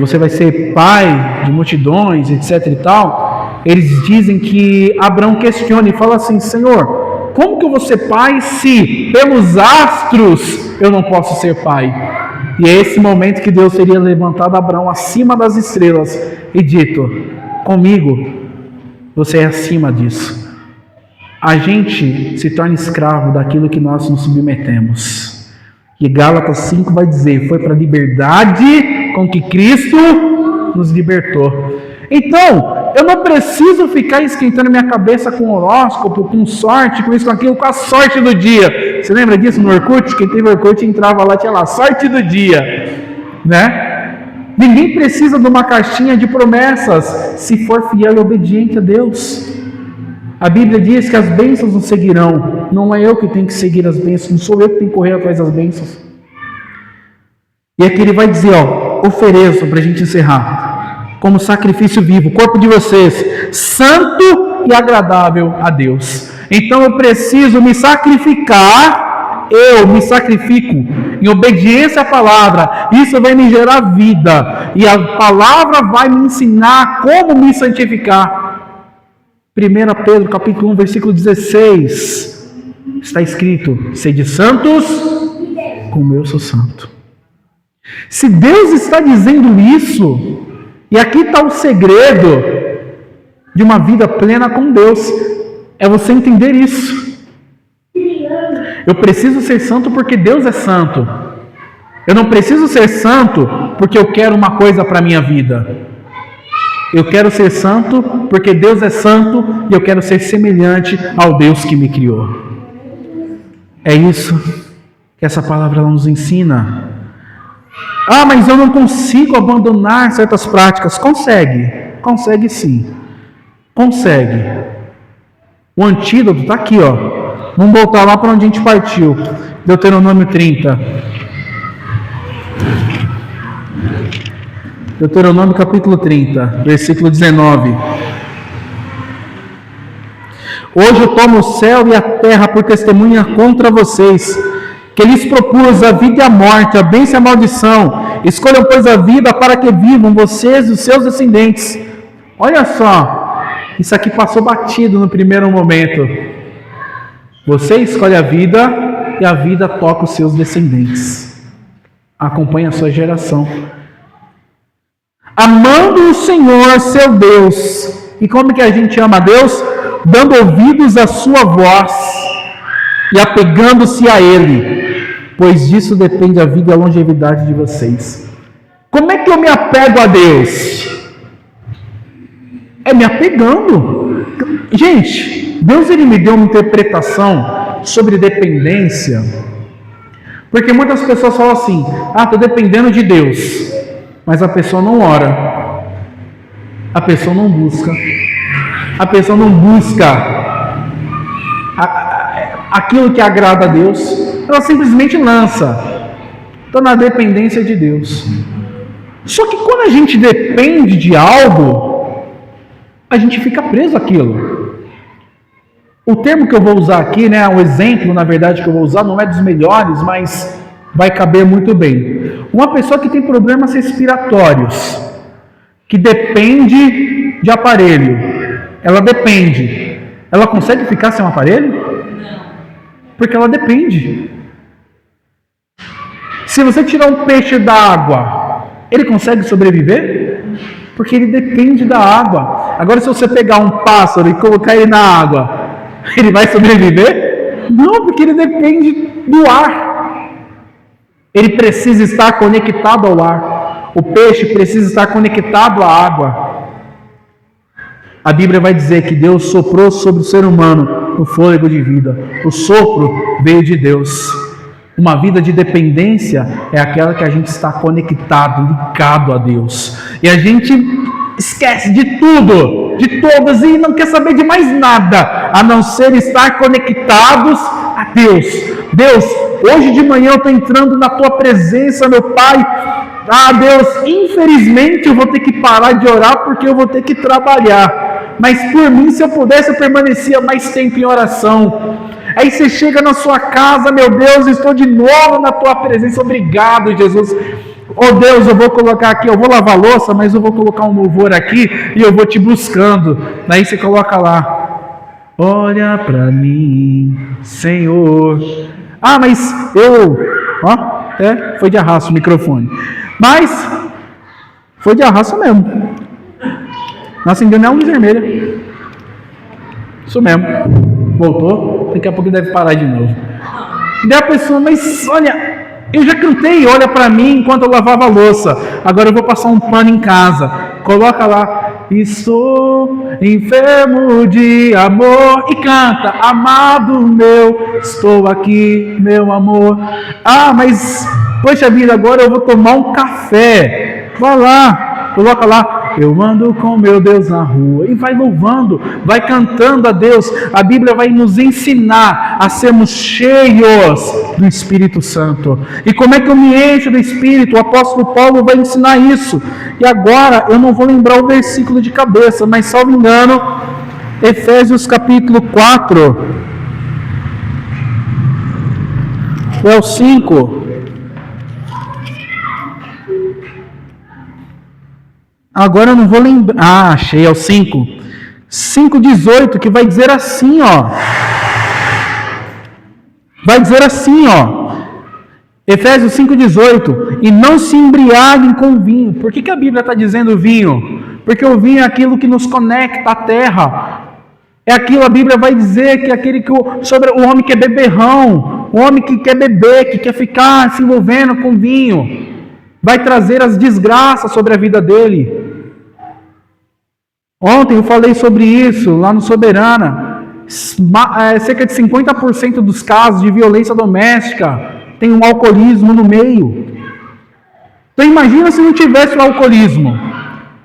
[SPEAKER 1] você vai ser pai de multidões, etc e tal. Eles dizem que Abraão questiona e fala assim: Senhor, como que eu vou ser pai se pelos astros eu não posso ser pai? E é esse momento que Deus teria levantado Abraão acima das estrelas e dito: comigo você é acima disso. A gente se torna escravo daquilo que nós nos submetemos. E Gálatas 5 vai dizer: foi para a liberdade com que Cristo nos libertou. Então, eu não preciso ficar esquentando minha cabeça com horóscopo, com sorte, com isso, com aquilo, com a sorte do dia. Você lembra disso no Orkut? Quem teve Orkut entrava lá, tinha lá, sorte do dia, né? Ninguém precisa de uma caixinha de promessas se for fiel e obediente a Deus. A Bíblia diz que as bênçãos nos seguirão. Não é eu que tenho que seguir as bênçãos, não sou eu que tenho que correr atrás das bênçãos. E aqui ele vai dizer, ó, ofereço, para a gente encerrar, como sacrifício vivo, o corpo de vocês, santo e agradável a Deus. Então eu preciso me sacrificar, eu me sacrifico em obediência à palavra. Isso vai me gerar vida, e a palavra vai me ensinar como me santificar. 1 Pedro capítulo 1, versículo 16, está escrito: sede santos, como eu sou santo. Se Deus está dizendo isso, e aqui está o segredo de uma vida plena com Deus, é você entender isso. Eu preciso ser santo porque Deus é santo. Eu não preciso ser santo porque eu quero uma coisa para a minha vida. Eu quero ser santo porque Deus é santo e eu quero ser semelhante ao Deus que me criou. É isso que essa palavra nos ensina. Ah, mas eu não consigo abandonar certas práticas. Consegue sim. Consegue. O antídoto está aqui, ó. Vamos voltar lá para onde a gente partiu. Deuteronômio 30. Deuteronômio capítulo 30, versículo 19. Hoje eu tomo o céu e a terra por testemunha contra vocês, que lhes propus a vida e a morte, a bênção e a maldição. Escolham, pois, a vida para que vivam vocês e os seus descendentes. Olha só, isso aqui passou batido no primeiro momento. Você escolhe a vida e a vida toca os seus descendentes. Acompanha a sua geração. Amando o Senhor, seu Deus. E como que a gente ama a Deus? Dando ouvidos à sua voz e apegando-se a Ele, pois disso depende a vida e a longevidade de vocês. Como é que eu me apego a Deus? É me apegando. Gente, Deus ele me deu uma interpretação sobre dependência, porque muitas pessoas falam assim: estou dependendo de Deus, mas a pessoa não ora, a pessoa não busca, a pessoa não busca aquilo que agrada a Deus, ela simplesmente lança. Está na dependência de Deus. Só que quando a gente depende de algo, a gente fica preso àquilo. O termo que eu vou usar aqui, o exemplo, na verdade, que eu vou usar, não é dos melhores, mas vai caber muito bem. Uma pessoa que tem problemas respiratórios, que depende de aparelho, ela depende. Ela consegue ficar sem um aparelho? Não. Porque ela depende. Se você tirar um peixe da água, ele consegue sobreviver? Porque ele depende da água. Agora, se você pegar um pássaro e colocar ele na água, ele vai sobreviver? Não, porque ele depende do ar. Ele precisa estar conectado ao ar. O peixe precisa estar conectado à água. A Bíblia vai dizer que Deus soprou sobre o ser humano o fôlego de vida. O sopro veio de Deus. Uma vida de dependência é aquela que a gente está conectado, ligado a Deus. E a gente esquece de tudo, de todas, e não quer saber de mais nada, a não ser estar conectados a Deus. Deus, hoje de manhã eu estou entrando na Tua presença, meu Pai. Deus, infelizmente eu vou ter que parar de orar porque eu vou ter que trabalhar. Mas por mim, se eu pudesse, eu permanecia mais tempo em oração. Aí você chega na sua casa, meu Deus, estou de novo na Tua presença. Obrigado, Jesus. Oh Deus, eu vou colocar aqui, eu vou lavar a louça, mas eu vou colocar um louvor aqui e eu vou te buscando. Daí você coloca lá: olha para mim, Senhor. Mas foi de arrasto o microfone. Mas foi de arrasto mesmo. Não acendeu nem a luz vermelha. Isso mesmo. Voltou. Daqui a pouco ele deve parar de novo. E daí a pessoa: mas olha, eu já cantei, olha para mim enquanto eu lavava a louça. Agora eu vou passar um pano em casa. Coloca lá: estou enfermo de amor. E canta: amado meu, estou aqui, meu amor. Mas, poxa vida, agora eu vou tomar um café. Vai lá, coloca lá: eu ando com meu Deus na rua. E vai louvando, vai cantando a Deus. A Bíblia vai nos ensinar a sermos cheios do Espírito Santo. E como é que eu me encho do Espírito? O apóstolo Paulo vai ensinar isso. E agora, eu não vou lembrar o versículo de cabeça, mas salvo engano, Efésios capítulo 4. É o 5. Agora eu não vou lembrar. Achei, é o 5. 5:18, que vai dizer assim, Vai dizer assim, Efésios 5:18. E não se embriaguem com vinho. Por que a Bíblia está dizendo vinho? Porque o vinho é aquilo que nos conecta à terra. É aquilo, a Bíblia vai dizer que é aquele sobre o homem que é beberrão, o homem que quer beber, que quer ficar se envolvendo com vinho, vai trazer as desgraças sobre a vida dele. Ontem eu falei sobre isso lá no Soberana. Cerca de 50% dos casos de violência doméstica tem um alcoolismo no meio. Então imagina se não tivesse o alcoolismo.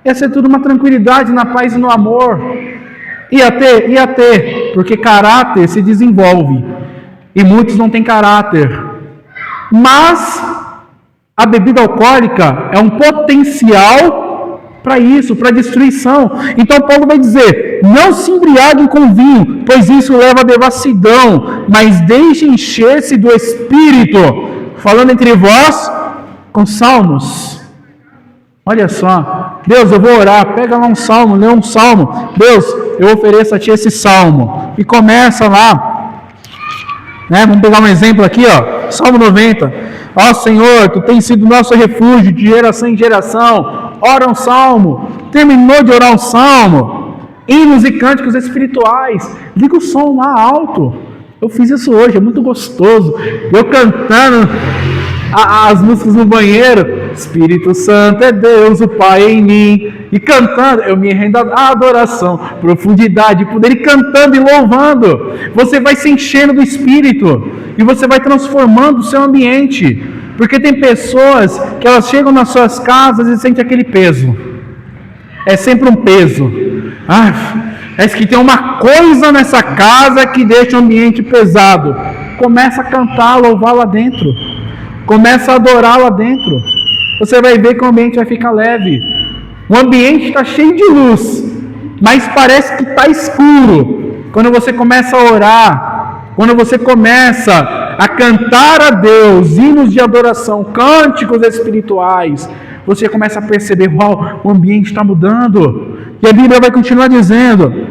[SPEAKER 1] Ia ser tudo uma tranquilidade, na paz e no amor. Ia ter, porque caráter se desenvolve. E muitos não têm caráter. Mas a bebida alcoólica é um potencial para isso, para destruição. Então Paulo vai dizer: não se embriaguem com vinho, pois isso leva à devassidão, mas deixem encher-se do Espírito, falando entre vós com salmos. Olha só, Deus, eu vou orar, pega lá um salmo, lê um salmo. Deus, eu ofereço a ti esse salmo. E começa lá, né? Vamos pegar um exemplo aqui, ó, Salmo 90. Ó Senhor, tu tens sido nosso refúgio de geração em geração. Ora um salmo, terminou de orar um salmo, hinos e cânticos espirituais. Liga o som lá alto. Eu fiz isso hoje, é muito gostoso. Eu cantando as músicas no banheiro. Espírito Santo é Deus, o Pai em mim. E cantando, eu me rendo à adoração, profundidade, poder, e cantando e louvando. Você vai se enchendo do Espírito e você vai transformando o seu ambiente. Porque tem pessoas que elas chegam nas suas casas e sentem aquele peso. É sempre um peso. É que tem uma coisa nessa casa que deixa o ambiente pesado. Começa a cantar, louvar lá dentro. Começa a adorar lá dentro. Você vai ver que o ambiente vai ficar leve. O ambiente está cheio de luz, mas parece que está escuro. Quando você começa a orar, quando você começa a cantar a Deus, hinos de adoração, cânticos espirituais, você começa a perceber: uau, o ambiente está mudando. E a Bíblia vai continuar dizendo: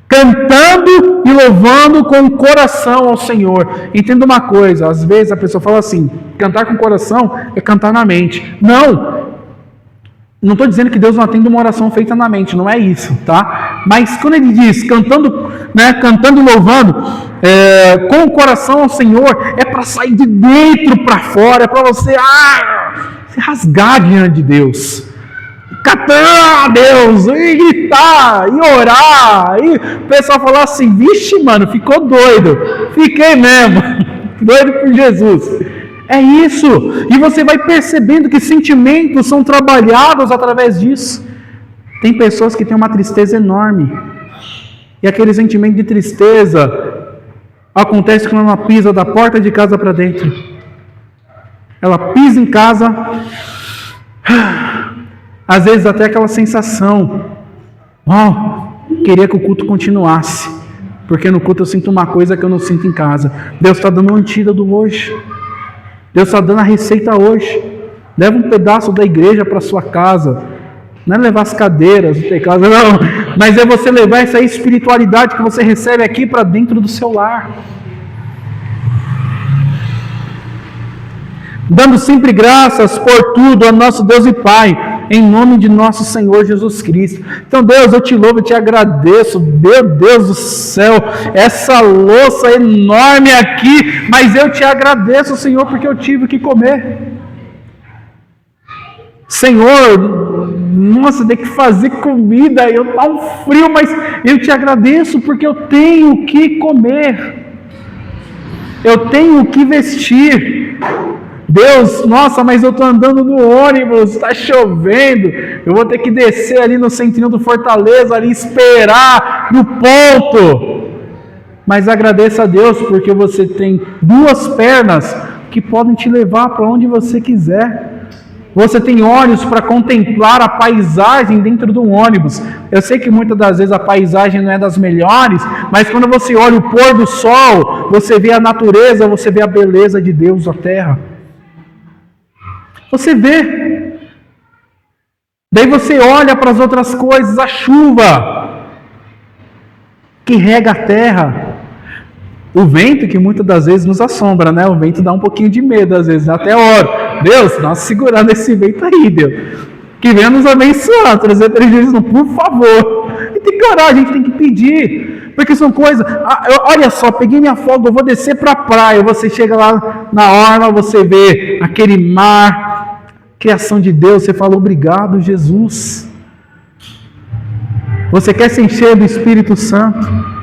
[SPEAKER 1] cantando e louvando com o coração ao Senhor. Entenda uma coisa, às vezes a pessoa fala assim: cantar com o coração é cantar na mente. Não estou dizendo que Deus não atende uma oração feita na mente, não é isso, tá? Mas quando ele diz cantando, né, cantando e louvando com o coração ao Senhor, é para sair de dentro para fora, é para você se rasgar diante de Deus, cantar a Deus, e gritar, e orar, e o pessoal falar assim: vixe mano, ficou doido. Fiquei mesmo, doido por Jesus. É isso, e você vai percebendo que sentimentos são trabalhados através disso. Tem pessoas que têm uma tristeza enorme, e aquele sentimento de tristeza acontece quando ela pisa da porta de casa para dentro. Ela pisa em casa, às vezes até aquela sensação: queria que o culto continuasse, porque no culto eu sinto uma coisa que eu não sinto em casa. Deus está dando um antídoto hoje. Deus está dando a receita hoje. Leva um pedaço da igreja para sua casa. Não é levar as cadeiras, não tem casa, não. Mas é você levar essa espiritualidade que você recebe aqui para dentro do seu lar. Dando sempre graças por tudo a nosso Deus e Pai, em nome de nosso Senhor Jesus Cristo. Então, Deus, eu te louvo, eu te agradeço. Meu Deus do céu, essa louça enorme aqui, mas eu te agradeço, Senhor, porque eu tive que comer. Senhor, nossa, tem que fazer comida, tá um frio, mas eu te agradeço porque eu tenho o que comer, eu tenho o que vestir. Deus, nossa, mas eu estou andando no ônibus, está chovendo, eu vou ter que descer ali no centrinho do Fortaleza, ali esperar no ponto. Mas agradeça a Deus porque você tem duas pernas que podem te levar para onde você quiser. Você tem olhos para contemplar a paisagem dentro do ônibus. Eu sei que muitas das vezes a paisagem não é das melhores, mas quando você olha o pôr do sol, você vê a natureza, você vê a beleza de Deus na terra. Você vê. Daí você olha para as outras coisas, a chuva que rega a terra, o vento que muitas das vezes nos assombra, né? O vento dá um pouquinho de medo às vezes, até oro: Deus, dá uma segurada nesse vento aí, Deus, que venha nos abençoar, trazer prejuízo, por favor. E tem que orar, a gente tem que pedir, porque são coisas. Olha só, peguei minha folga, eu vou descer para a praia. Você chega lá na orla, você vê aquele mar, criação de Deus, você fala: obrigado, Jesus. Você quer se encher do Espírito Santo?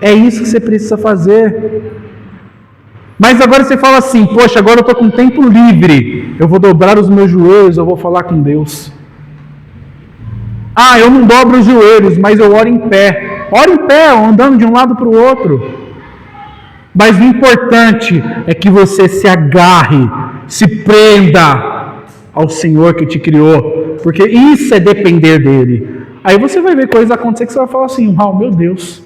[SPEAKER 1] É isso que você precisa fazer. Mas agora você fala assim: poxa, agora eu estou com tempo livre, eu vou dobrar os meus joelhos, eu vou falar com Deus. Eu não dobro os joelhos, mas eu oro em pé. Oro em pé, andando de um lado para o outro. Mas o importante é que você se agarre, se prenda ao Senhor que te criou. porque isso é depender dele. Aí você vai ver coisas acontecer que você vai falar assim, meu Deus,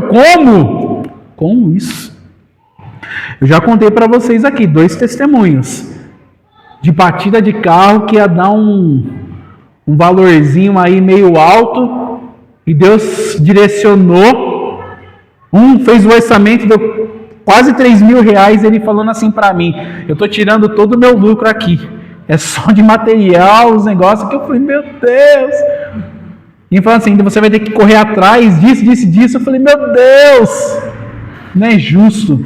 [SPEAKER 1] como? Como isso? Eu já contei para vocês aqui 2 testemunhos de batida de carro que ia dar um valorzinho aí meio alto, e Deus direcionou. Um fez o orçamento, deu quase 3 mil reais, ele falando assim para mim, eu estou tirando todo o meu lucro aqui, é só de material, os negócios, que eu falei, meu Deus. E ele falou assim, você vai ter que correr atrás disso. Eu falei, meu Deus, não é justo.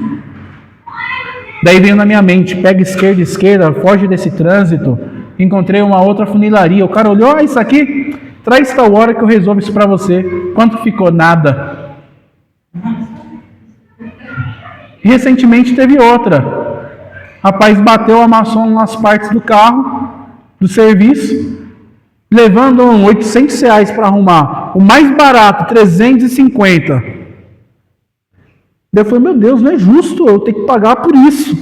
[SPEAKER 1] Daí veio na minha mente, pega esquerda, foge desse trânsito. Encontrei uma outra funilaria, o cara olhou, isso aqui, traz tal hora que eu resolvo isso para você. Quanto ficou? Nada. Recentemente teve outra. Rapaz bateu, amassou umas partes do carro, do serviço, levando 800 reais para arrumar. O mais barato, 350. Daí eu falei, meu Deus, não é justo, eu tenho que pagar por isso.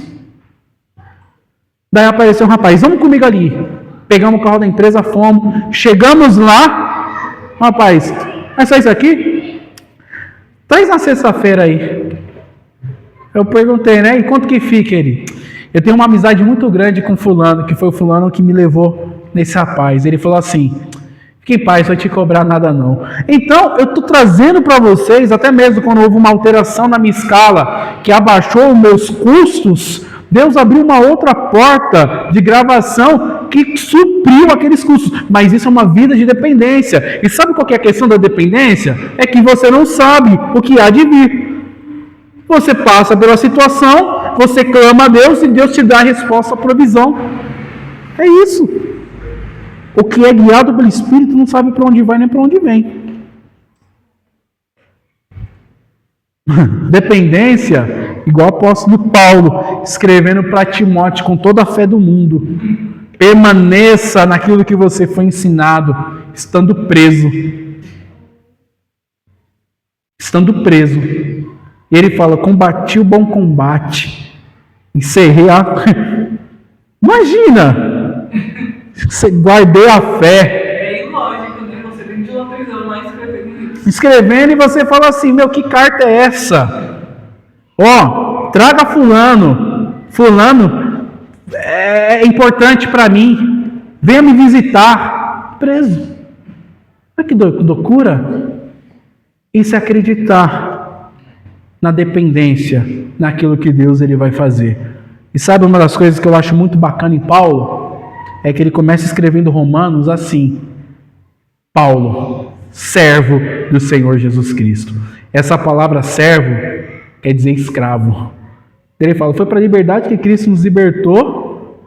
[SPEAKER 1] Daí apareceu um rapaz, vamos comigo ali. Pegamos o carro da empresa, fomos. Chegamos lá, rapaz, é só isso aqui? Traz na sexta-feira aí. Eu perguntei, né? E quanto que fica ele? Eu tenho uma amizade muito grande com fulano, que foi o fulano que me levou nesse rapaz. Ele falou assim, fique em paz, não vai te cobrar nada não. Então, eu estou trazendo para vocês, até mesmo quando houve uma alteração na minha escala, que abaixou os meus custos, Deus abriu uma outra porta de gravação que supriu aqueles custos. Mas isso é uma vida de dependência. E sabe qual que é a questão da dependência? É que você não sabe o que há de vir. Você passa pela situação, você clama a Deus e Deus te dá a resposta, a provisão. É isso. O que é guiado pelo Espírito não sabe para onde vai nem para onde vem. Dependência, igual o apóstolo Paulo, escrevendo para Timóteo com toda a fé do mundo. Permaneça naquilo que você foi ensinado, estando preso. Estando preso. E ele fala, combati o bom combate. Encerrei a... Imagina! Você guardei a fé.
[SPEAKER 2] É ilógico, né? Você dentro de uma prisão lá escrevendo isso.
[SPEAKER 1] Escrevendo e você fala assim, que carta é essa? Traga fulano. Fulano é importante para mim. Venha me visitar. Preso. Olha que loucura. Isso é acreditar na dependência, naquilo que Deus ele vai fazer. E sabe uma das coisas que eu acho muito bacana em Paulo? É que ele começa escrevendo Romanos assim, Paulo, servo do Senhor Jesus Cristo. Essa palavra servo quer dizer escravo. Ele fala, foi para a liberdade que Cristo nos libertou.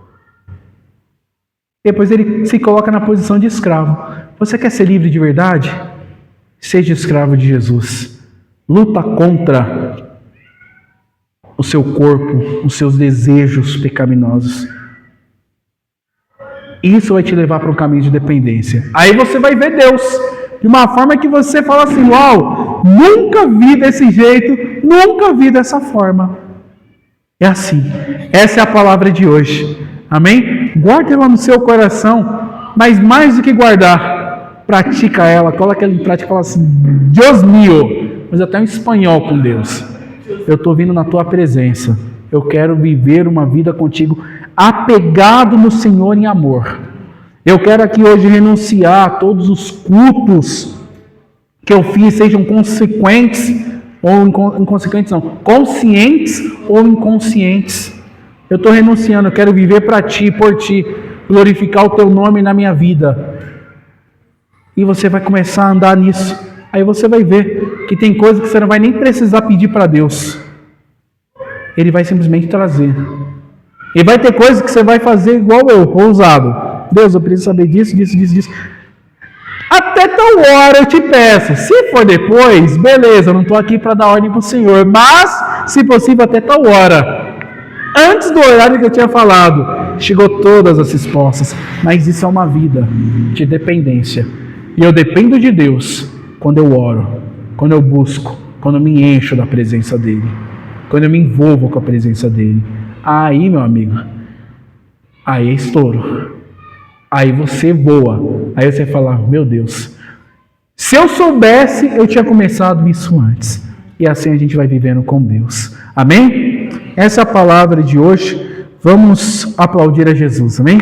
[SPEAKER 1] Depois ele se coloca na posição de escravo. Você quer ser livre de verdade? Seja escravo de Jesus. Luta contra o seu corpo, os seus desejos pecaminosos. Isso vai te levar para um caminho de dependência. Aí você vai ver Deus de uma forma que você fala assim, uau, nunca vi desse jeito, nunca vi dessa forma. É assim. Essa é a palavra de hoje. Amém? Guarde ela no seu coração, mas mais do que guardar, pratica ela, coloca ela em prática e fala assim, Deus mío. Mas até em espanhol com Deus. Eu estou vindo na tua presença. Eu quero viver uma vida contigo apegado no Senhor em amor. Eu quero aqui hoje renunciar a todos os cultos que eu fiz, sejam consequentes ou inconsequentes, não, conscientes ou inconscientes. Eu estou renunciando, eu quero viver para ti, por ti, glorificar o teu nome na minha vida. E você vai começar a andar nisso. Aí você vai ver que tem coisas que você não vai nem precisar pedir para Deus. Ele vai simplesmente trazer. E vai ter coisas que você vai fazer igual eu, ousado. Deus, eu preciso saber disso. Até tal hora eu te peço. Se for depois, beleza, eu não estou aqui para dar ordem para o Senhor. Mas, se possível, até tal hora. Antes do horário que eu tinha falado, chegou todas as respostas. Mas isso é uma vida de dependência. E eu dependo de Deus quando eu oro, quando eu busco, quando eu me encho da presença dEle, quando eu me envolvo com a presença dEle. Aí, meu amigo, aí é estouro. Aí você voa. Aí você fala, meu Deus, se eu soubesse, eu tinha começado isso antes. E assim a gente vai vivendo com Deus. Amém? Essa é a palavra de hoje. Vamos aplaudir a Jesus. Amém?